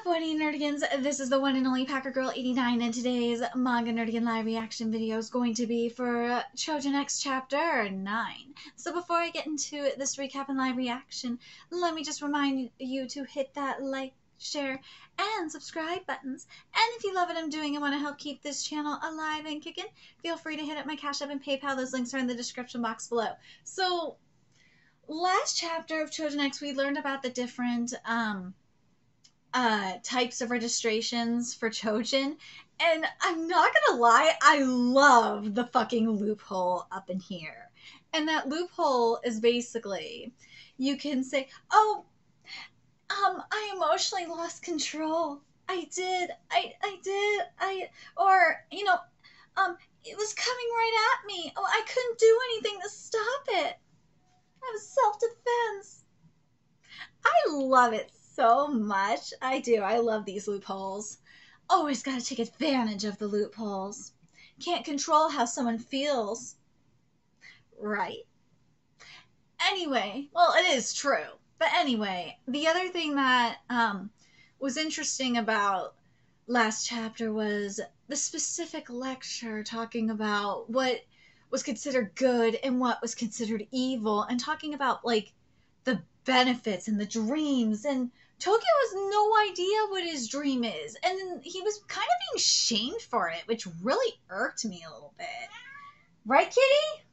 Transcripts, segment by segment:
What nerdigans? This is the one and only Packer Girl 89, and today's Manga Nerdigan live reaction video is going to be for Choujin X Chapter 9. So before I get into this recap and live reaction, let me just remind you to hit that like, share, and subscribe buttons. And if you love what I'm doing and want to help keep this channel alive and kicking, feel free to hit up my Cash App and PayPal. Those links are in the description box below. So, last chapter of Choujin X, we learned about the different, types of registrations for Choujin, and I'm not gonna lie, I love the fucking loophole up in here. And that loophole is basically, you can say, oh, I emotionally lost control. I did, or, it was coming right at me. Oh, I couldn't do anything to stop it. That was self-defense. I love it so much. I do. I love these loopholes. Always gotta take advantage of the loopholes. Can't control how someone feels. Right. Anyway, well, it is true. But anyway, the other thing that was interesting about last chapter was the specific lecture talking about what was considered good and what was considered evil, and talking about, like, the benefits and the dreams, and Tokyo has no idea what his dream is, and he was kind of being shamed for it, which really irked me a little bit. Right, kitty?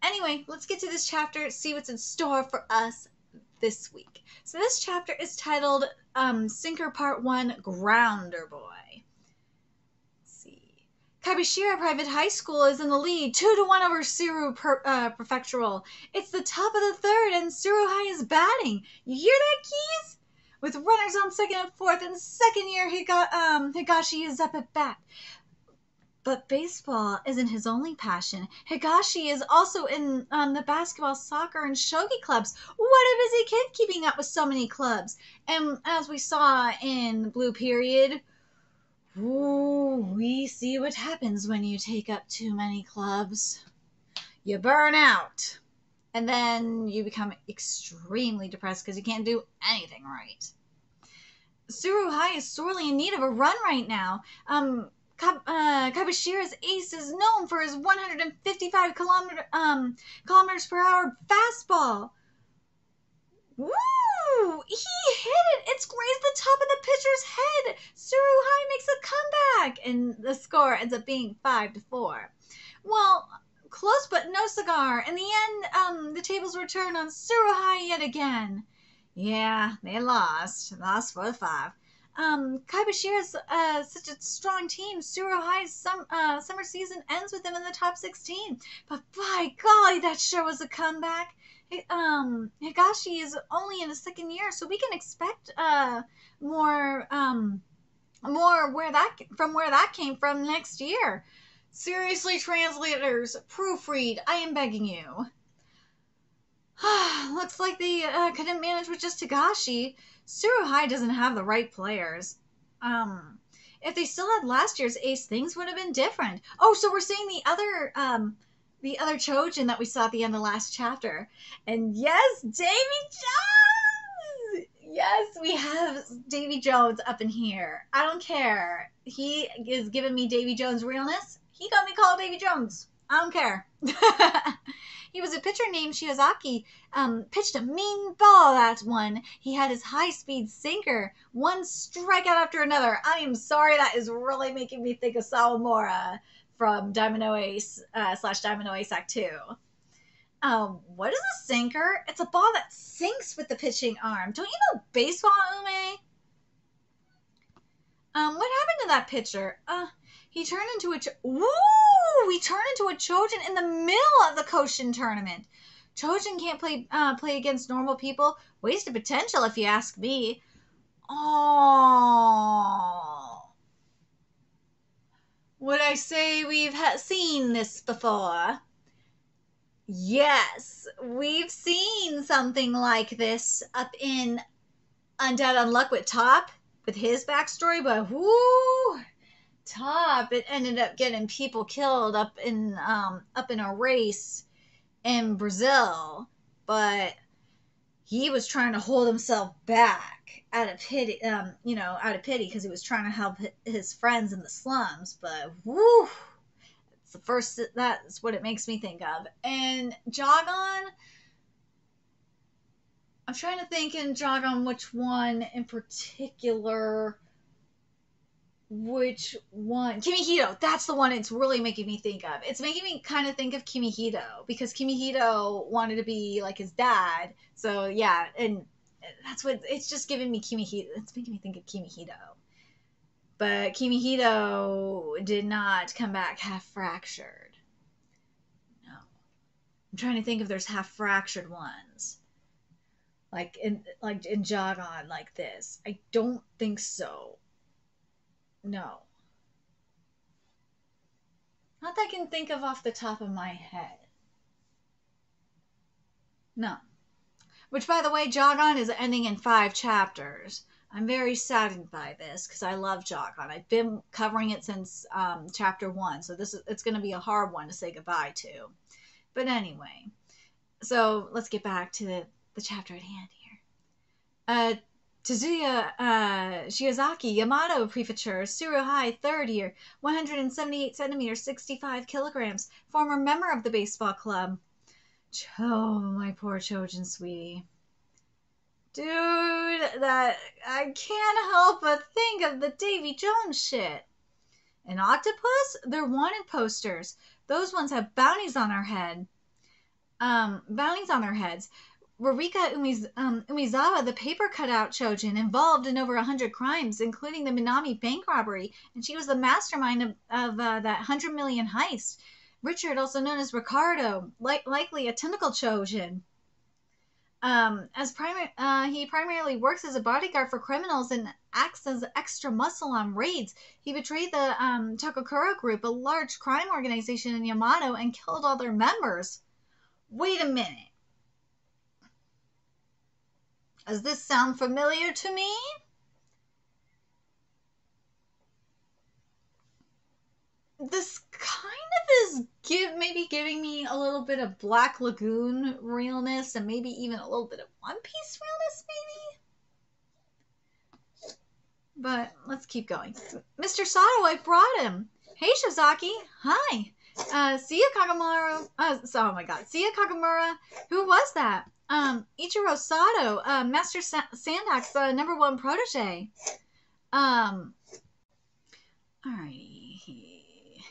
Anyway, let's get to this chapter, see what's in store for us this week. So this chapter is titled Sinker Part 1, Grounder Boy. Kabushira Private High School is in the lead, 2-1 over Tsuruo Prefectural. It's the top of the third, and Tsuruo High is batting. You hear that, Keys? With runners on second and fourth, and second year Higashi is up at bat. But baseball isn't his only passion. Higashi is also in the basketball, soccer, and shogi clubs. What a busy kid keeping up with so many clubs. And as we saw in Blue Period, ooh, we see what happens when you take up too many clubs. You burn out. And then you become extremely depressed because you can't do anything right. Tsuruo High is sorely in need of a run right now. Kabushira's ace is known for his 155 kilometers per hour fastball. Woo! He hit it! It's grazed the top of the pitcher's head! Tsuruo High makes a comeback! And the score ends up being 5-4. Well, close but no cigar. In the end, the tables were turned on Tsuruo High yet again. Yeah, they lost. Lost 4-5. Kabushira's such a strong team. Tsuruo High's summer season ends with them in the top 16. But by golly, that sure was a comeback. Higashi is only in his second year, so we can expect more where that came from next year. Seriously, translators, proofread, I am begging you. Looks like they couldn't manage with just Higashi. Tsuruo High doesn't have the right players. If they still had last year's ace, things would have been different. Oh, so we're seeing the other Choujin that we saw at the end of the last chapter. And yes, Davy Jones! Yes, we have Davy Jones up in here. I don't care. He is giving me Davy Jones realness. He got me called Davy Jones. I don't care. He was a pitcher named Shiozaki. Pitched a mean ball, that one. He had his high-speed sinker. One strikeout after another. I am sorry, that is really making me think of Sawamura from Diamond Ace / Diamond Ace Act 2. What is a sinker? It's a ball that sinks with the pitching arm. Don't you know baseball, Ume? What happened to that pitcher? He turned into a he turned into a Choujin in the middle of the Koshin tournament. Choujin can't play against normal people. Wasted potential, if you ask me. Oh. Would I say we've seen this before? Yes, we've seen something like this up in Undead Unluck with Top, with his backstory, but whoo, Top, it ended up getting people killed up in a race in Brazil. But he was trying to hold himself back out of pity, out of pity because he was trying to help his friends in the slums. But woo, it's the first. That's what it makes me think of. And Jogon, I'm trying to think and jog on which one in particular. Which one? Kimihito. That's the one it's really making me think of. It's making me kind of think of Kimihito because Kimihito wanted to be like his dad. So yeah, and that's what it's just giving me Kimihito. It's making me think of Kimihito. But Kimihito did not come back half fractured. No. I'm trying to think if there's half fractured ones. Like in Jogon like this. I don't think so. No. Not that I can think of off the top of my head. No. Which, by the way, Jogon is ending in 5 chapters. I'm very saddened by this because I love Jogon. I've been covering it since chapter 1, so it's going to be a hard one to say goodbye to. But anyway, so let's get back to the chapter at hand here. Tezuya Shiozaki, Yamato Prefecture, Tsuruhai, 3rd year, 178 centimeters, 65 kilograms, former member of the baseball club. Oh, my poor Choujin sweetie. Dude, that I can't help but think of the Davy Jones shit. An octopus? They're wanted posters. Those ones have bounties on their head. Bounties on their heads. Rurika Umizawa, the paper cutout Choujin, involved in over 100 crimes, including the Minami bank robbery, and she was the mastermind of that 100 million heist. Richard, also known as Ricardo, likely a tentacle Choujin. He primarily works as a bodyguard for criminals and acts as extra muscle on raids. He betrayed the Takakura Group, a large crime organization in Yamato, and killed all their members. Wait a minute. Does this sound familiar to me? This kind of is maybe giving me a little bit of Black Lagoon realness and maybe even a little bit of One Piece realness, maybe? But let's keep going. Mr. Sato, I brought him. Hey, Shizaki. Hi. See ya, Kagemura. Oh my god. See ya, Kagemura. Who was that? Ichiro Sato, Master Sandak's #1 protege. Alrighty,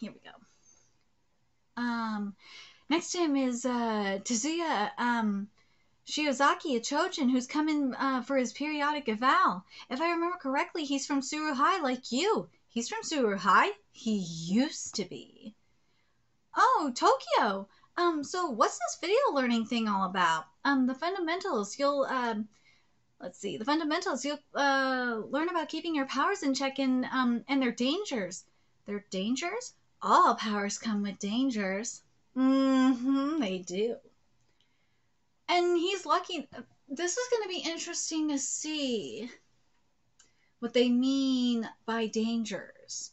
here we go. Next to him is Tezuya Shiozaki, a Choujin who's coming for his periodic eval. If I remember correctly, he's from Tsuruhai like you. He's from Tsuruhai? He used to be. Oh, Tokyo. So what's this video learning thing all about? The fundamentals. Let's see. The fundamentals. You'll learn about keeping your powers in check and their dangers. Their dangers? All powers come with dangers. They do. And he's lucky. This is going to be interesting to see what they mean by dangers.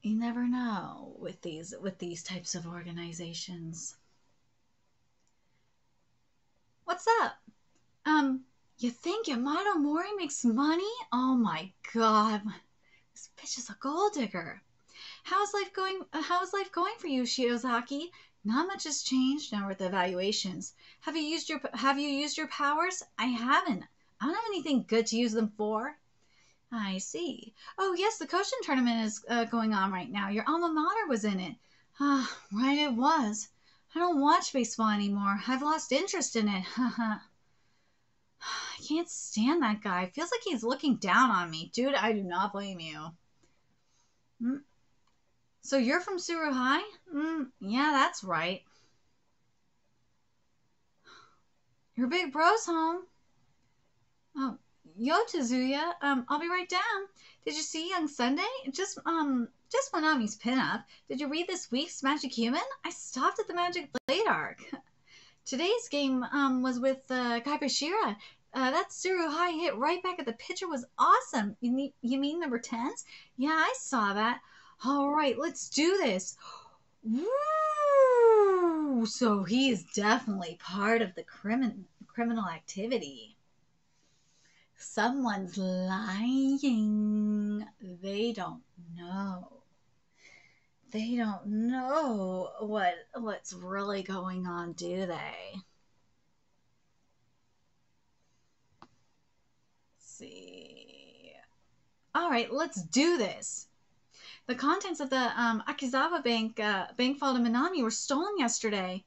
You never know with these types of organizations. What's up? You think Yamato Mori makes money? Oh my god. This bitch is a gold digger. How's life going for you, Shiozaki? Not much has changed now with the evaluations. Have you used your powers? I haven't. I don't have anything good to use them for. I see. Oh, yes, the Koshin tournament is going on right now. Your alma mater was in it. Ah, right it was. I don't watch baseball anymore. I've lost interest in it. I can't stand that guy. Feels like he's looking down on me. Dude, I do not blame you. So you're from Tsuruhai? Yeah, that's right. Your big bro's home. Oh. Yo, Tezuya, I'll be right down. Did you see Young Sunday? Just Monami's pinup. Did you read this week's Magic Human? I stopped at the Magic Blade arc. Today's game was with Kaibashira. That Tsuruhai hit right back at the pitcher was awesome. You mean number 10s? Yeah, I saw that. All right, let's do this. Woo! Ooh, so he's definitely part of the criminal activity. Someone's lying. They don't know. They don't know what's really going on, do they? Let's see. All right, let's do this. The contents of the Akizawa bank vault in Minami were stolen yesterday.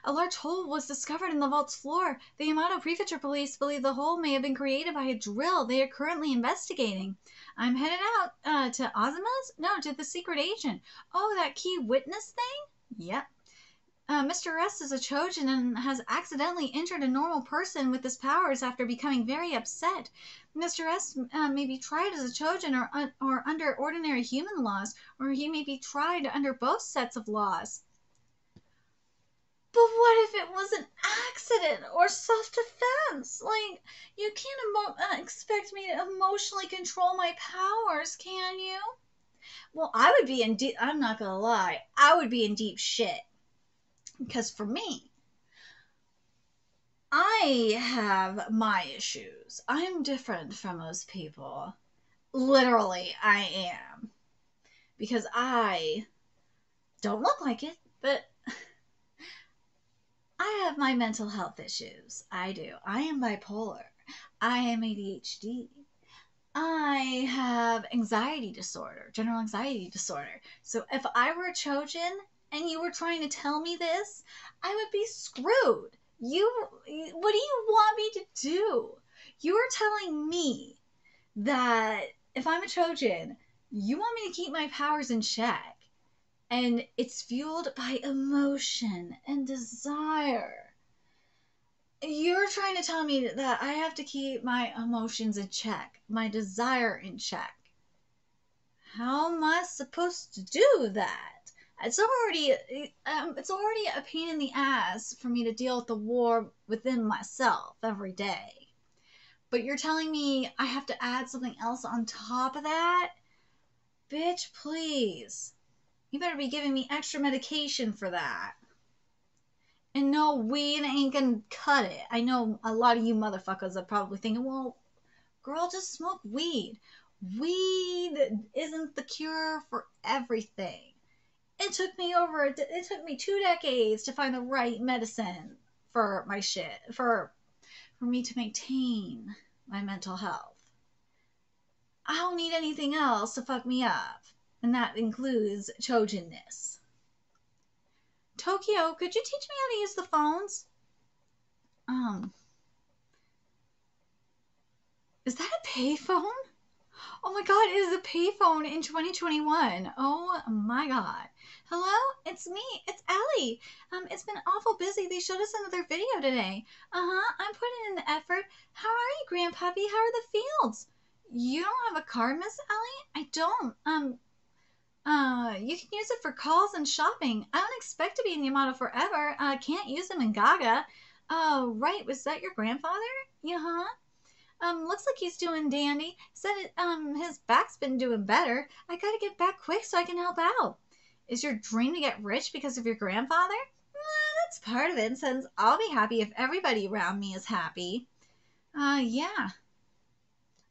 A large hole was discovered in the vault's floor. The Yamato Prefecture Police believe the hole may have been created by a drill. They are currently investigating. I'm headed out to Azuma's? No, to the secret agent. Oh, that key witness thing? Yep. Mr. Rest is a Choujin and has accidentally injured a normal person with his powers after becoming very upset. Mr. Rest may be tried as a Choujin or under ordinary human laws, or he may be tried under both sets of laws. But what if it was an accident or self-defense? Like, you can't expect me to emotionally control my powers, can you? Well, I would be in deep... I'm not gonna lie. I would be in deep shit. Because for me, I have my issues. I'm different from most people. Literally, I am. Because I don't look like it, but I have my mental health issues. I do. I am bipolar. I am ADHD. I have anxiety disorder, general anxiety disorder. So if I were a Choujin and you were trying to tell me this, I would be screwed. What do you want me to do? You are telling me that if I'm a Choujin, you want me to keep my powers in check, and it's fueled by emotion and desire. You're trying to tell me that I have to keep my emotions in check, my desire in check. How am I supposed to do that? It's already a pain in the ass for me to deal with the war within myself every day. But you're telling me I have to add something else on top of that? Bitch, please. You better be giving me extra medication for that. And no, weed ain't gonna cut it. I know a lot of you motherfuckers are probably thinking, well, girl, just smoke weed. Weed isn't the cure for everything. It took me 2 decades to find the right medicine for my shit, for me to maintain my mental health. I don't need anything else to fuck me up, and that includes Choujinness. Tokyo, could you teach me how to use the phones? Is that a payphone? Oh my god, it is a payphone in 2021. Oh my god. Hello? It's me. It's Ellie. It's been awful busy. They showed us another video today. I'm putting in the effort. How are you, Grandpappy? How are the fields? You don't have a card, Miss Ellie? I don't. You can use it for calls and shopping. I don't expect to be in Yamato forever. Can't use them in Gaga. Oh, right. Was that your grandfather? Yeah, looks like he's doing dandy. Said his back's been doing better. I gotta get back quick so I can help out. Is your dream to get rich because of your grandfather? That's part of it, since I'll be happy if everybody around me is happy. Yeah.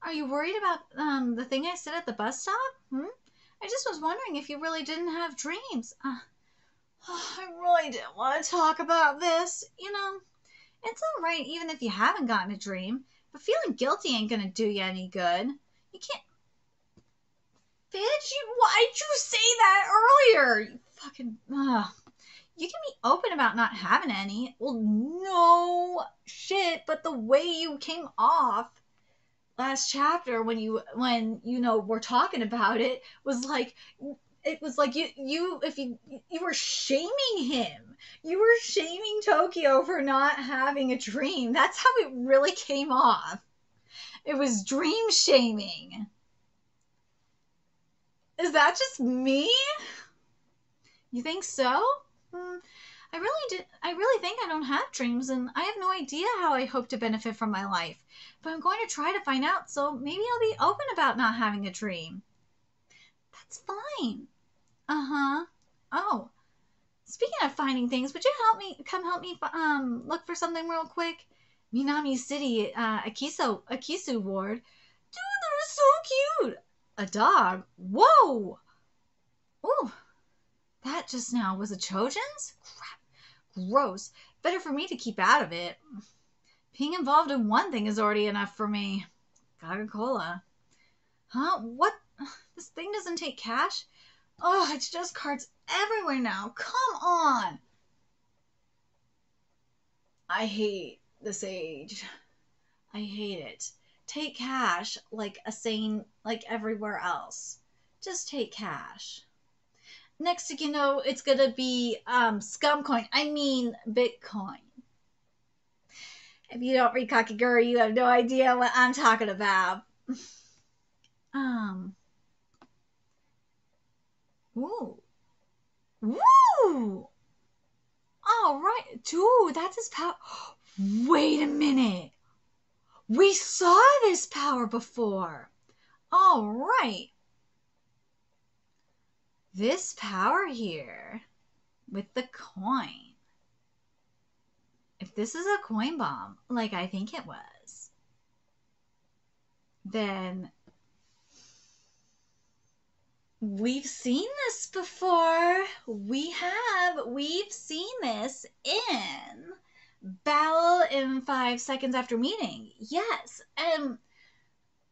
Are you worried about the thing I said at the bus stop? I just was wondering if you really didn't have dreams. I really didn't want to talk about this. You know, it's all right even if you haven't gotten a dream, but feeling guilty ain't gonna do you any good. You can't... Bitch, why'd you say that earlier? You fucking... You can be open about not having any. Well, no shit, but the way you came off last chapter when you were talking about it was like you were shaming him. You were shaming Tokyo for not having a dream. That's how it really came off. It was dream shaming. Is that just me? You think so? I really think I don't have dreams, and I have no idea how I hope to benefit from my life. But I'm going to try to find out, so maybe I'll be open about not having a dream. That's fine. Oh. Speaking of finding things, would you help me look for something real quick? Minami City, Akisu Ward. Dude, they're so cute. A dog? Whoa! Ooh, that just now was a Choujin's? Crap. Gross. Better for me to keep out of it. Being involved in one thing is already enough for me. Coca-Cola. Huh? What? This thing doesn't take cash? Oh, it's just cards everywhere now. Come on. I hate this age. I hate it. Take cash like everywhere else. Just take cash. Next thing you know, it's gonna be scum coin. I mean Bitcoin. If you don't read Kakiguri, you have no idea what I'm talking about. Ooh. Woo! All right. Dude, that's his power. Wait a minute. We saw this power before. All right. This power here with the coin. If this is a coin bomb, like I think it was, then we've seen this before. We've seen this in Battle in 5 seconds after meeting. Yes. And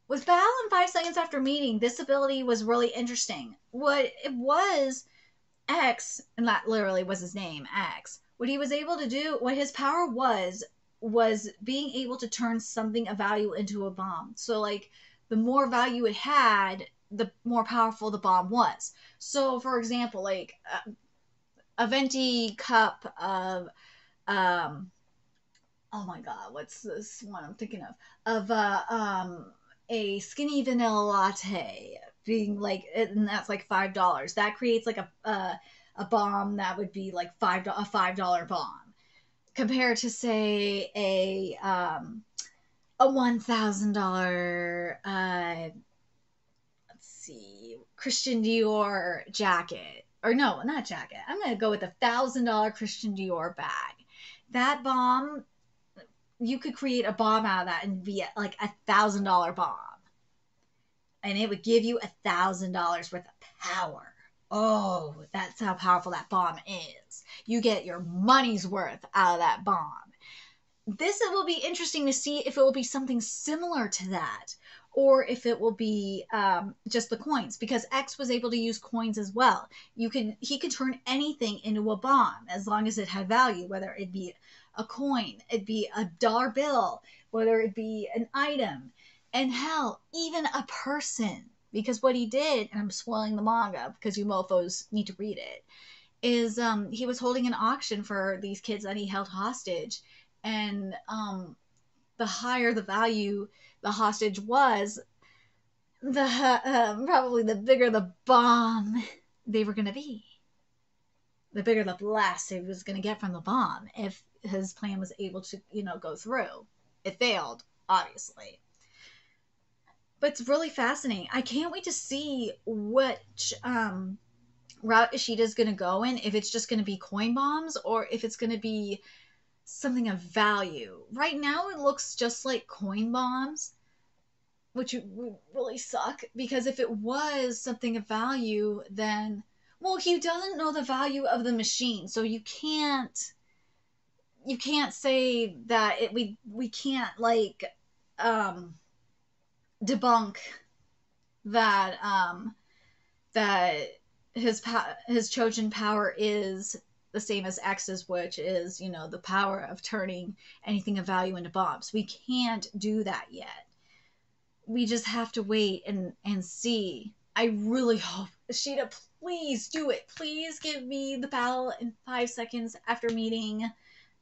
with Battle in 5 seconds after meeting, this ability was really interesting. What it was, X, and that literally was his name, X. What he was able to do, what his power was being able to turn something of value into a bomb. So, like, the more value it had, the more powerful the bomb was. So, for example, like, a venti cup of, oh my god, what's this one I'm thinking of? Of, a skinny vanilla latte being like, and that's like $5. That creates like a bomb that would be like a $5 bomb, compared to say a $1,000 let's see, Christian Dior jacket, or no, not jacket. I'm gonna go with $1,000 Christian Dior bag. That bomb, you could create a bomb out of that and be like $1,000 bomb, and it would give you $1,000 worth of power. Oh, that's how powerful that bomb is. You get your money's worth out of that bomb. This will be interesting to see if it will be something similar to that, or if it will be just the coins, because X was able to use coins as well. He could turn anything into a bomb as long as it had value, whether it be a coin, it'd be a dollar bill, whether it be an item, and hell, even a person. Because what he did, and I'm spoiling the manga because you mofos need to read it, is he was holding an auction for these kids that he held hostage, and the higher the value the hostage was, the probably the bigger the bomb they were going to be. The bigger the blast he was going to get from the bomb if his plan was able to, go through. It failed, obviously. But it's really fascinating. I can't wait to see which route Ishida's going to go in. If it's just going to be coin bombs or if it's going to be something of value. Right now it looks just like coin bombs, which would really suck, because if it was something of value, then, well, he doesn't know the value of the machine, so you can't say that we can't like debunk that that his Choujin power is the same as X's, which is, the power of turning anything of value into bombs. We can't do that yet. We just have to wait and see. I really hope, Ishida, please do it. Please give me the battle in 5 seconds after meeting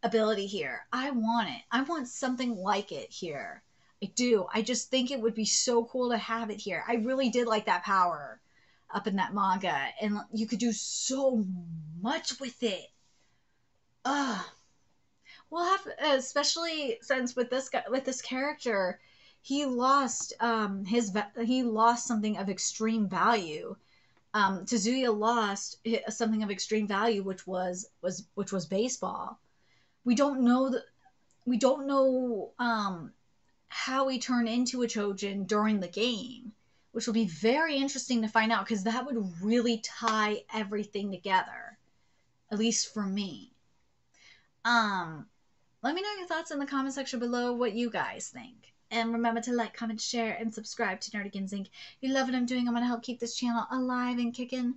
ability here. I want it. I want something like it here. I do. I just think it would be so cool to have it here. I really did like that power up in that manga, and you could do so much with it. We'll have, especially since with this character, he lost something of extreme value, Tezuya lost something of extreme value, which was baseball. We don't know how he turned into a Choujin during the game, which will be very interesting to find out because that would really tie everything together, at least for me. Let me know your thoughts in the comment section below, what you guys think. And remember to like, comment, share, and subscribe to Nerdigans Inc. If you love what I'm doing, I'm going to help keep this channel alive and kicking.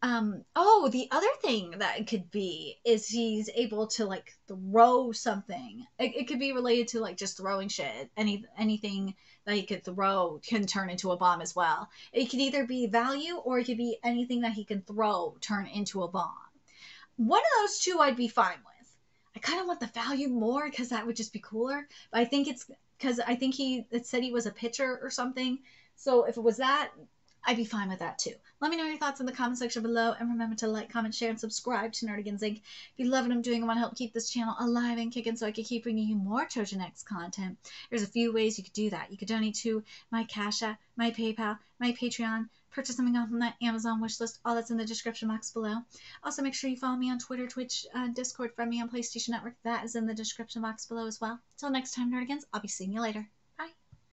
Oh, the other thing that it could be is he's able to, like, throw something. It could be related to, like, just throwing shit. Anything that he could throw can turn into a bomb as well. It could either be value or it could be anything that he can throw turn into a bomb. One of those two I'd be fine with. I kind of want the value more because that would just be cooler. But I think it's because I think it said he was a pitcher or something. So if it was that, I'd be fine with that too. Let me know your thoughts in the comment section below. And remember to like, comment, share, and subscribe to Nerdigans Inc. If you love what I'm doing, I want to help keep this channel alive and kicking so I can keep bringing you more Choujin X content. There's a few ways you could do that. You could donate to my Cash App, my PayPal, my Patreon, purchase something off my Amazon wish list. All that's in the description box below. Also, make sure you follow me on Twitter, Twitch, Discord, friend me on PlayStation Network. That is in the description box below as well. Until next time, Nerdigans, I'll be seeing you later.